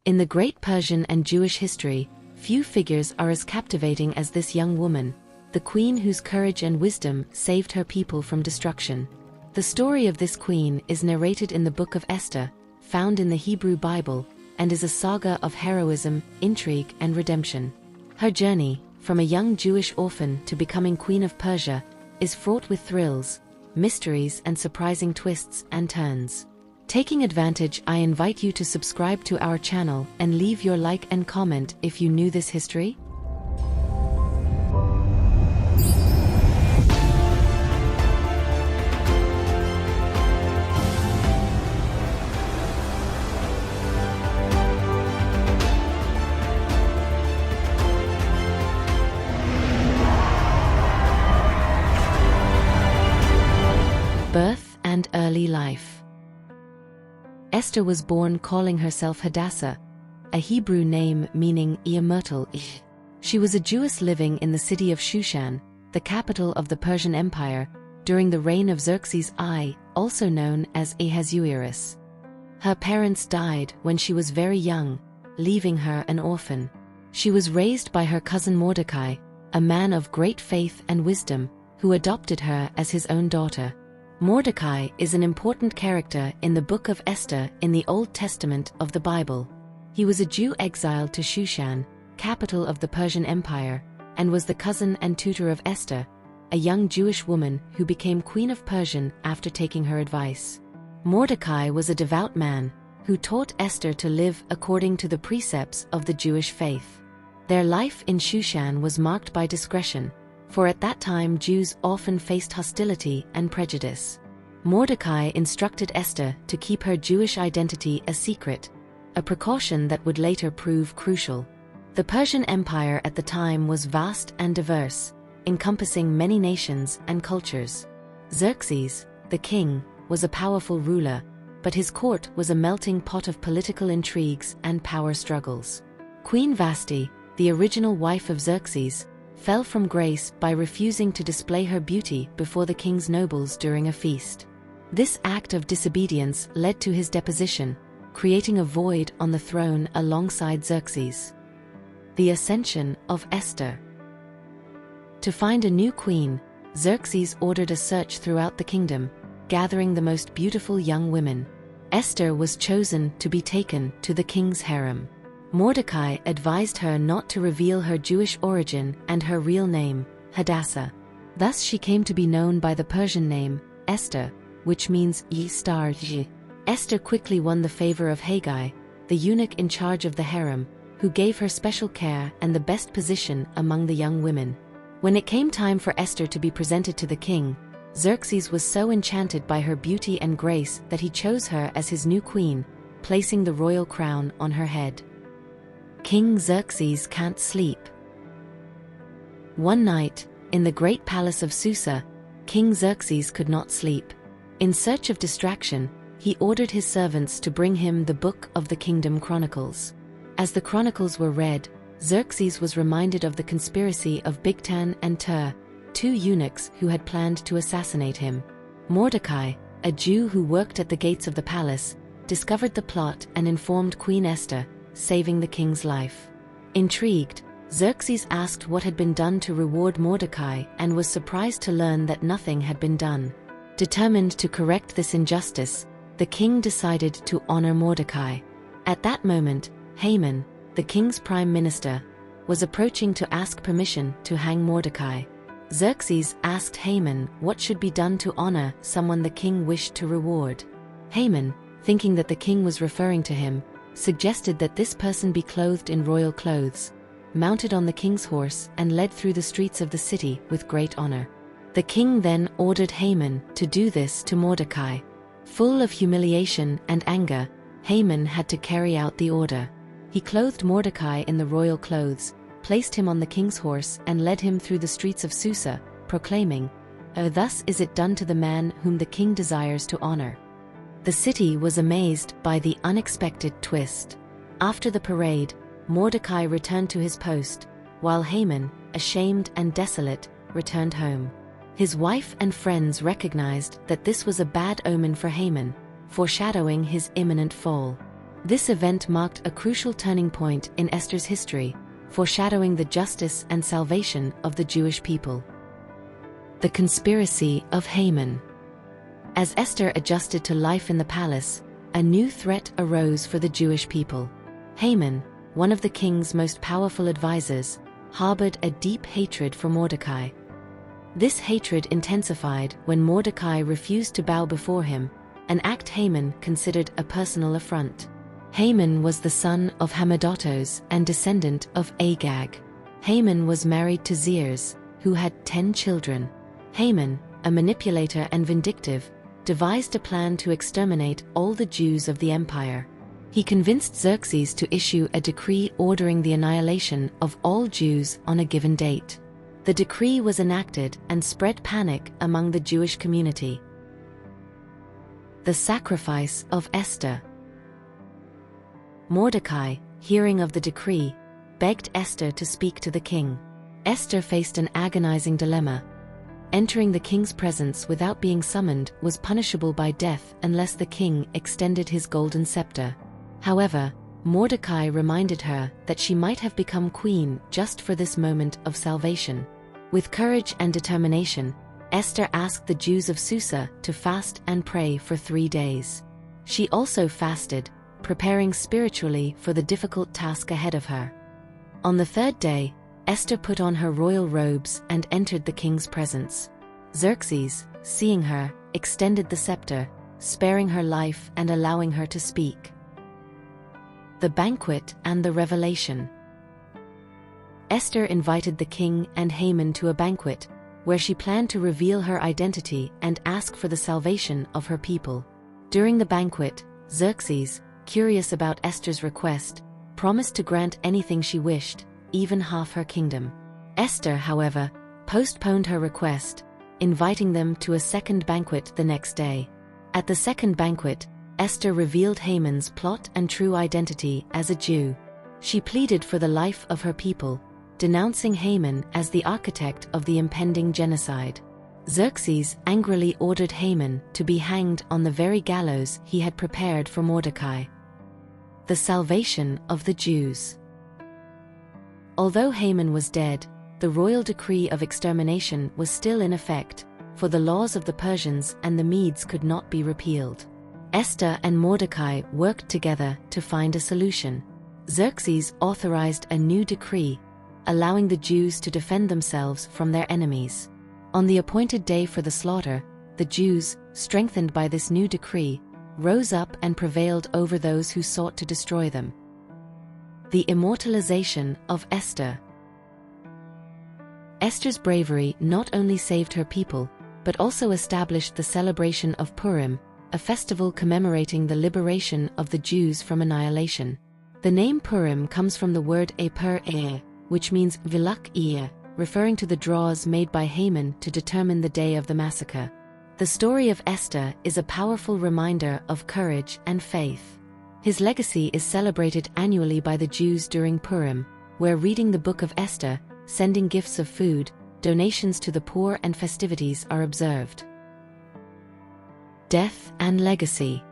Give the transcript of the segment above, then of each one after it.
In the great Persian and Jewish history, few figures are as captivating as this young woman, the queen whose courage and wisdom saved her people from destruction. The story of this queen is narrated in the Book of Esther, found in the Hebrew Bible, and is a saga of heroism, intrigue, and redemption. Her journey, from a young Jewish orphan to becoming Queen of Persia, is fraught with thrills, mysteries, and surprising twists and turns. Taking advantage, I invite you to subscribe to our channel and leave your like and comment if you knew this history. Birth and early life. Esther was born calling herself Hadassah, a Hebrew name meaning myrtle. She was a Jewess living in the city of Shushan, the capital of the Persian Empire, during the reign of Xerxes I, also known as Ahasuerus. Her parents died when she was very young, leaving her an orphan. She was raised by her cousin Mordecai, a man of great faith and wisdom, who adopted her as his own daughter. Mordecai is an important character in the Book of Esther in the Old Testament of the Bible. He was a Jew exiled to Shushan, capital of the Persian Empire, and was the cousin and tutor of Esther, a young Jewish woman who became Queen of Persia after taking her advice. Mordecai was a devout man, who taught Esther to live according to the precepts of the Jewish faith. Their life in Shushan was marked by discretion, for at that time Jews often faced hostility and prejudice. Mordecai instructed Esther to keep her Jewish identity a secret, a precaution that would later prove crucial. The Persian Empire at the time was vast and diverse, encompassing many nations and cultures. Xerxes, the king, was a powerful ruler, but his court was a melting pot of political intrigues and power struggles. Queen Vashti, the original wife of Xerxes, fell from grace by refusing to display her beauty before the king's nobles during a feast. This act of disobedience led to his deposition, creating a void on the throne alongside Xerxes. The ascension of Esther. To find a new queen, Xerxes ordered a search throughout the kingdom, gathering the most beautiful young women. Esther was chosen to be taken to the king's harem. Mordecai advised her not to reveal her Jewish origin and her real name, Hadassah. Thus she came to be known by the Persian name, Esther, which means ye-star. Esther quickly won the favor of Haggai, the eunuch in charge of the harem, who gave her special care and the best position among the young women. When it came time for Esther to be presented to the king, Xerxes was so enchanted by her beauty and grace that he chose her as his new queen, placing the royal crown on her head. King Xerxes can't sleep. One night, in the great palace of Susa, King Xerxes could not sleep. In search of distraction, he ordered his servants to bring him the book of the Kingdom Chronicles. As the chronicles were read, Xerxes was reminded of the conspiracy of Bigtan and Tur, two eunuchs who had planned to assassinate him. Mordecai, a Jew who worked at the gates of the palace, discovered the plot and informed Queen Esther, saving the king's life. Intrigued, Xerxes asked what had been done to reward Mordecai and was surprised to learn that nothing had been done. Determined to correct this injustice, the king decided to honor Mordecai. At that moment, Haman, the king's prime minister, was approaching to ask permission to hang Mordecai. Xerxes asked Haman what should be done to honor someone the king wished to reward. Haman, thinking that the king was referring to him, suggested that this person be clothed in royal clothes, mounted on the king's horse, and led through the streets of the city with great honor. The king then ordered Haman to do this to Mordecai. Full of humiliation and anger, Haman had to carry out the order. He clothed Mordecai in the royal clothes, placed him on the king's horse, and led him through the streets of Susa, proclaiming, "Thus is it done to the man whom the king desires to honor." The city was amazed by the unexpected twist. After the parade, Mordecai returned to his post, while Haman, ashamed and desolate, returned home. His wife and friends recognized that this was a bad omen for Haman, foreshadowing his imminent fall. This event marked a crucial turning point in Esther's history, foreshadowing the justice and salvation of the Jewish people. The conspiracy of Haman. As Esther adjusted to life in the palace, a new threat arose for the Jewish people. Haman, one of the king's most powerful advisors, harbored a deep hatred for Mordecai. This hatred intensified when Mordecai refused to bow before him, an act Haman considered a personal affront. Haman was the son of Hammedatos and descendant of Agag. Haman was married to Zeres, who had 10 children. Haman, a manipulator and vindictive, devised a plan to exterminate all the Jews of the empire. He convinced Xerxes to issue a decree ordering the annihilation of all Jews on a given date. The decree was enacted and spread panic among the Jewish community. The sacrifice of Esther. Mordecai, hearing of the decree, begged Esther to speak to the king. Esther faced an agonizing dilemma. Entering the king's presence without being summoned was punishable by death unless the king extended his golden scepter. However, Mordecai reminded her that she might have become queen just for this moment of salvation. With courage and determination, Esther asked the Jews of Susa to fast and pray for 3 days. She also fasted, preparing spiritually for the difficult task ahead of her. On the 3rd day, Esther put on her royal robes and entered the king's presence. Xerxes, seeing her, extended the scepter, sparing her life and allowing her to speak. The banquet and the revelation. Esther invited the king and Haman to a banquet, where she planned to reveal her identity and ask for the salvation of her people. During the banquet, Xerxes, curious about Esther's request, promised to grant anything she wished, even half her kingdom. Esther, however, postponed her request, inviting them to a second banquet the next day. At the second banquet, Esther revealed Haman's plot and true identity as a Jew. She pleaded for the life of her people, denouncing Haman as the architect of the impending genocide. Xerxes angrily ordered Haman to be hanged on the very gallows he had prepared for Mordecai. The salvation of the Jews. Although Haman was dead, the royal decree of extermination was still in effect, for the laws of the Persians and the Medes could not be repealed. Esther and Mordecai worked together to find a solution. Xerxes authorized a new decree, allowing the Jews to defend themselves from their enemies. On the appointed day for the slaughter, the Jews, strengthened by this new decree, rose up and prevailed over those who sought to destroy them. The immortalization of Esther. Esther's bravery not only saved her people, but also established the celebration of Purim, a festival commemorating the liberation of the Jews from annihilation. The name Purim comes from the word Pur-e, which means vilak-e, referring to the draws made by Haman to determine the day of the massacre. The story of Esther is a powerful reminder of courage and faith. His legacy is celebrated annually by the Jews during Purim, where reading the Book of Esther, sending gifts of food, donations to the poor and festivities are observed. Death and legacy.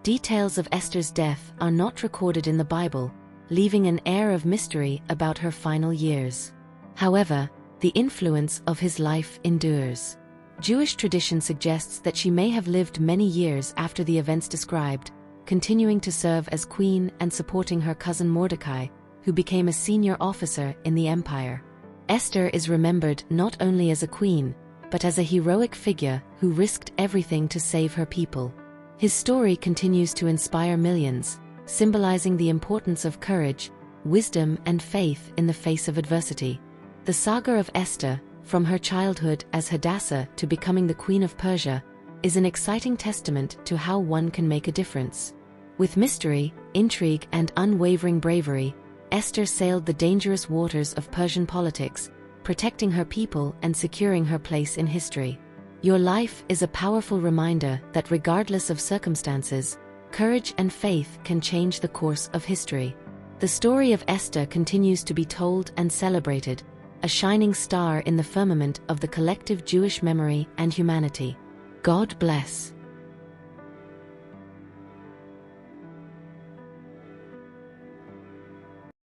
Details of Esther's death are not recorded in the Bible, leaving an air of mystery about her final years. However, the influence of his life endures. Jewish tradition suggests that she may have lived many years after the events described, continuing to serve as queen and supporting her cousin Mordecai, who became a senior officer in the empire. Esther is remembered not only as a queen, but as a heroic figure who risked everything to save her people. His story continues to inspire millions, symbolizing the importance of courage, wisdom, and faith in the face of adversity. The saga of Esther, from her childhood as Hadassah to becoming the Queen of Persia, is an exciting testament to how one can make a difference. With mystery, intrigue, and unwavering bravery, Esther sailed the dangerous waters of Persian politics, protecting her people and securing her place in history. Your life is a powerful reminder that regardless of circumstances, courage and faith can change the course of history. The story of Esther continues to be told and celebrated, a shining star in the firmament of the collective Jewish memory and humanity. God bless.